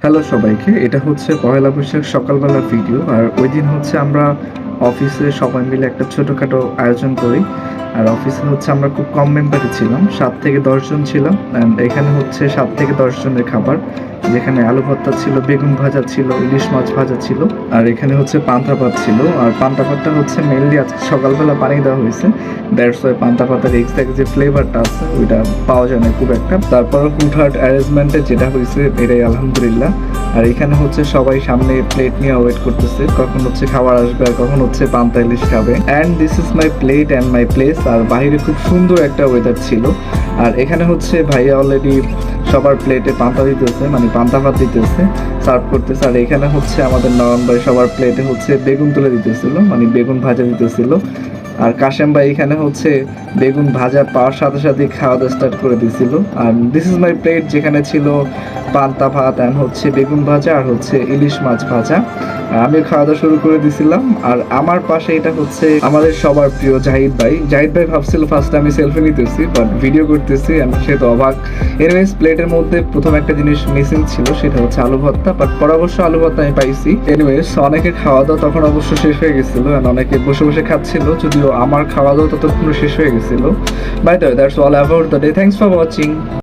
Hello সবাইকে, এটা হচ্ছে পহেলা বৈশাখ সকালবেলার ভিডিও। আর ওই দিন হচ্ছে আমরা অফিসে সবাই মিলে একটা ছোটোখাটো আয়োজন করি। আর অফিসে হচ্ছে আমরা খুব কম মেম্বারই ছিলাম, 7 থেকে 10 জন ছিলাম। অ্যান্ড এখানে হচ্ছে 7 থেকে 10 জনের খাবার, যেখানে আলু ভর্তা ছিল, বেগুন ভাজা ছিল, ইলিশ মাছ ভাজা ছিল, আর এখানে হচ্ছে পান্তা ভাত ছিল। আর পান্তা ভাতটা হচ্ছে মেনলি আজকে সকালবেলা পানি দেওয়া হয়েছে, দ্যাটস ওয়াই পান্তা ভাতের এক্সাক্ট যে ফ্লেভারটা আছে ওইটা পাওয়া যায় না খুব একটা। তারপর হুটহাট অ্যারেঞ্জমেন্টে যেটা হয়েছে এটাই আলহামদুলিল্লাহ। আর এখানে হচ্ছে সবাই সামনে প্লেট নিয়ে ওয়েট করতেছে কখন হচ্ছে খাবার আসবে আর কখন হচ্ছে পান্তা ইলিশ খাবে। And this is my plate and my place. আর বাইরে খুব সুন্দর একটা ওয়েদার ছিল। আর এখানে হচ্ছে ভাইয়া অলরেডি সবার প্লেটে পান্তা দিতেছে, মানে পান্তা ভাত দিতেছে, সার্ভ করতেছে। আর এখানে হচ্ছে আমাদের নয়ন ভাই সবার প্লেটে হচ্ছে বেগুন তুলে দিতেছিল, মানে বেগুন ভাজা দিতেছিল। আর কাশেম ভাই এখানে হচ্ছে বেগুন ভাজা পাওয়ার সাথে সাথে খাওয়া দাওয়া স্টার্ট করে দিয়েছিল। আর দিস ইজ মাই প্লেট, যেখানে ছিল পান্তা ভাত অ্যান্ড হচ্ছে বেগুন ভাজা আর হচ্ছে ইলিশ মাছ ভাজা। আমি খাওয়া দাওয়া শুরু করে দিয়েছিলাম। আর আমার পাশে এটা হচ্ছে আমাদের সবার প্রিয় জাহিদ ভাই। জাহিদ ভাই ভাবছিল ফার্স্ট আমি সেলফি নিতেছি, বাট ভিডিও করতেছি, সে তো অবাক। এনিওয়েজ, প্লেটের মধ্যে প্রথম একটা জিনিস মিসিং ছিল, সেটা হচ্ছে আলু ভর্তা, বাট পরে অবশ্য আলু ভর্তা আমি পাইছি। এনিওয়েজ, অনেকের খাওয়া দাওয়া তখন অবশ্য শেষ হয়ে গেছিল, অনেকে বসে বসে খাচ্ছিল, যদিও আমার খাওয়া দাওয়া ততক্ষণ শেষ হয়ে গেছিল। By the way, that's all about the day. Thanks for watching.